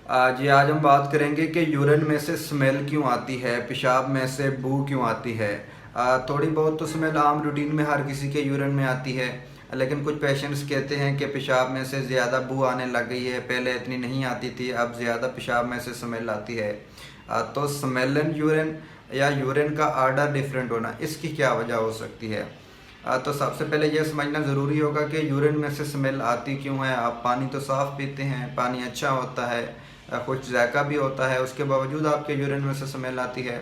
जी आज हम बात करेंगे कि यूरिन में से स्मेल क्यों आती है, पेशाब में से बू क्यों आती है। थोड़ी बहुत तो स्मेल आम रूटीन में हर किसी के यूरिन में आती है, लेकिन कुछ पेशेंट्स कहते हैं कि पेशाब में से ज़्यादा बू आने लग गई है, पहले इतनी नहीं आती थी, अब ज़्यादा पेशाब में से स्मेल आती है। तो स्मेलन यूरिन या यूरिन का आर्डर डिफरेंट होना, इसकी क्या वजह हो सकती है। तो सबसे पहले यह समझना ज़रूरी होगा कि यूरिन में से स्मेल आती क्यों है। आप पानी तो साफ़ पीते हैं, पानी अच्छा होता है, कुछ जायका भी होता है, उसके बावजूद आपके यूरिन में से स्मेल आती है।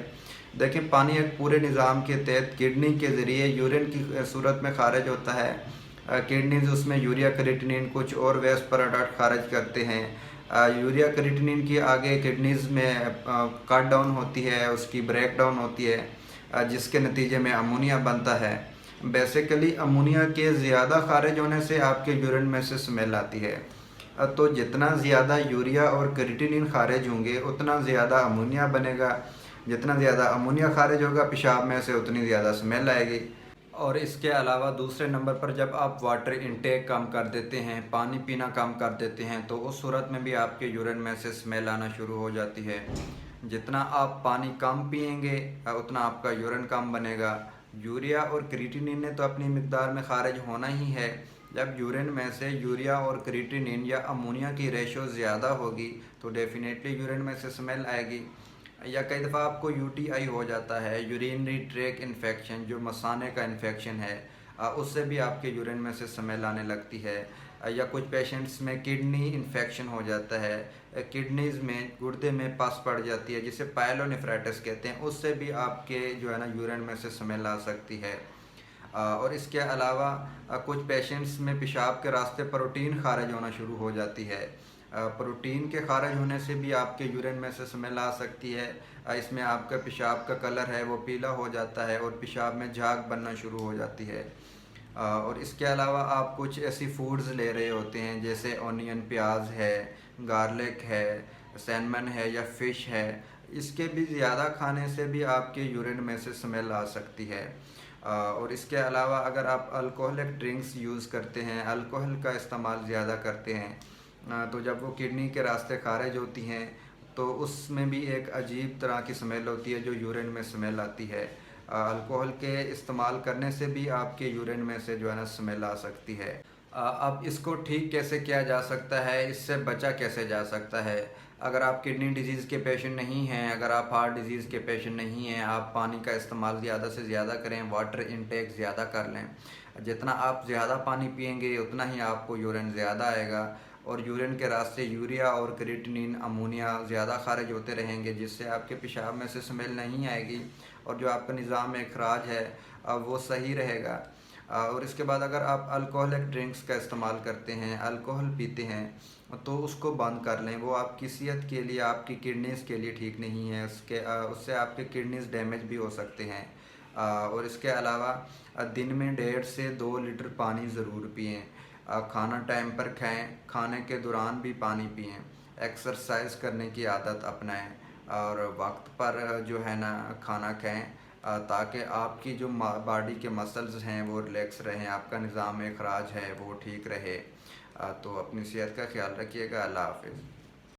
देखिए, पानी एक पूरे निज़ाम के तहत किडनी के ज़रिए यूरिन की सूरत में खारिज होता है। किडनीज उसमें यूरिया क्रिएटिनिन कुछ और वेस्ट प्रोडक्ट खारिज करते हैं। यूरिया क्रिएटिनिन की आगे किडनीज में कट डाउन होती है, उसकी ब्रेक डाउन होती है, जिसके नतीजे में अमोनिया बनता है। बेसिकली अमोनिया के ज़्यादा खारिज होने से आपके यूरिन में से स्मेल आती है। तो जितना ज़्यादा यूरिया और क्रिएटिनिन खारिज होंगे उतना ज़्यादा अमोनिया बनेगा, जितना ज़्यादा अमोनिया खारिज होगा पेशाब में से उतनी ज़्यादा स्मेल आएगी। और इसके अलावा दूसरे नंबर पर जब आप वाटर इंटेक कम कर देते हैं, पानी पीना कम कर देते हैं, तो उस सूरत में भी आपके यूरिन में से स्मेल आना शुरू हो जाती है। जितना आप पानी कम पिएंगे उतना आपका यूरिन कम बनेगा। यूरिया और क्रिएटिनिन ने तो अपनी मिकदार में खारिज होना ही है। जब यूरिन में से यूरिया और क्रिएटिनिन या अमोनिया की रेशो ज़्यादा होगी तो डेफिनेटली यूरिन में से स्मेल आएगी। या कई दफ़ा आपको यूटीआई हो जाता है, यूरिनरी ट्रैक इन्फेक्शन, जो मसाने का इन्फेक्शन है, उससे भी आपके यूरिन में से स्मेल आने लगती है। या कुछ पेशेंट्स में किडनी इन्फेक्शन हो जाता है, किडनीज़ में गुर्दे में पस पड़ जाती है जिसे पायलोनेफ्राइटिस कहते हैं, उससे भी आपके जो है ना यूरिन में से स्मेल आ सकती है। और इसके अलावा कुछ पेशेंट्स में पेशाब के रास्ते प्रोटीन खारिज होना शुरू हो जाती है। प्रोटीन के खारिज होने से भी आपके यूरिन में से स्मेल आ सकती है। इसमें आपका पेशाब का कलर है वो पीला हो जाता है और पेशाब में झाग बनना शुरू हो जाती है। और इसके अलावा आप कुछ ऐसी फूड्स ले रहे होते हैं जैसे ऑनियन, प्याज है, गार्लिक है, सैलमन है या फ़िश है, इसके भी ज़्यादा खाने से भी आपके यूरिन में से स्मेल आ सकती है। और इसके अलावा अगर आप अल्कोहलिक ड्रिंक्स यूज़ करते हैं, अल्कोहल का इस्तेमाल ज़्यादा करते हैं, तो जब वो किडनी के रास्ते खारिज होती हैं तो उसमें भी एक अजीब तरह की स्मेल होती है जो यूरिन में स्मेल आती है। अल्कोहल के इस्तेमाल करने से भी आपके यूरिन में से जो है ना स्मेल आ सकती है। अब इसको ठीक कैसे किया जा सकता है, इससे बचा कैसे जा सकता है। अगर आप किडनी डिजीज़ के पेशेंट नहीं हैं, अगर आप हार्ट डिजीज़ के पेशेंट नहीं हैं, आप पानी का इस्तेमाल ज़्यादा से ज़्यादा करें, वाटर इंटेक ज़्यादा कर लें। जितना आप ज़्यादा पानी पिएंगे उतना ही आपको यूरिन ज़्यादा आएगा और यूरिन के रास्ते यूरिया और क्रिएटिनिन, अमोनिया ज़्यादा खारिज होते रहेंगे जिससे आपके पेशाब में से स्मेल नहीं आएगी और जो आपका निज़ाम इखराज है वो सही रहेगा। और इसके बाद अगर आप अल्कोहलिक ड्रिंक्स का इस्तेमाल करते हैं, अल्कोहल पीते हैं, तो उसको बंद कर लें। वो आपकी सेहत के लिए, आपकी किडनीज़ के लिए ठीक नहीं है। उससे आपके किडनीज़ डैमेज भी हो सकते हैं। और इसके अलावा दिन में 1.5 से 2 लीटर पानी ज़रूर पिएँ। खाना टाइम पर खाएं, खाने के दौरान भी पानी पिएं, एक्सरसाइज करने की आदत अपनाएं और वक्त पर जो है ना खाना खाएं, ताकि आपकी जो बॉडी के मसल्स हैं वो रिलैक्स रहें, आपका निज़ाम इखराज है वो ठीक रहे। तो अपनी सेहत का ख्याल रखिएगा। अल्लाह हाफ़िज़।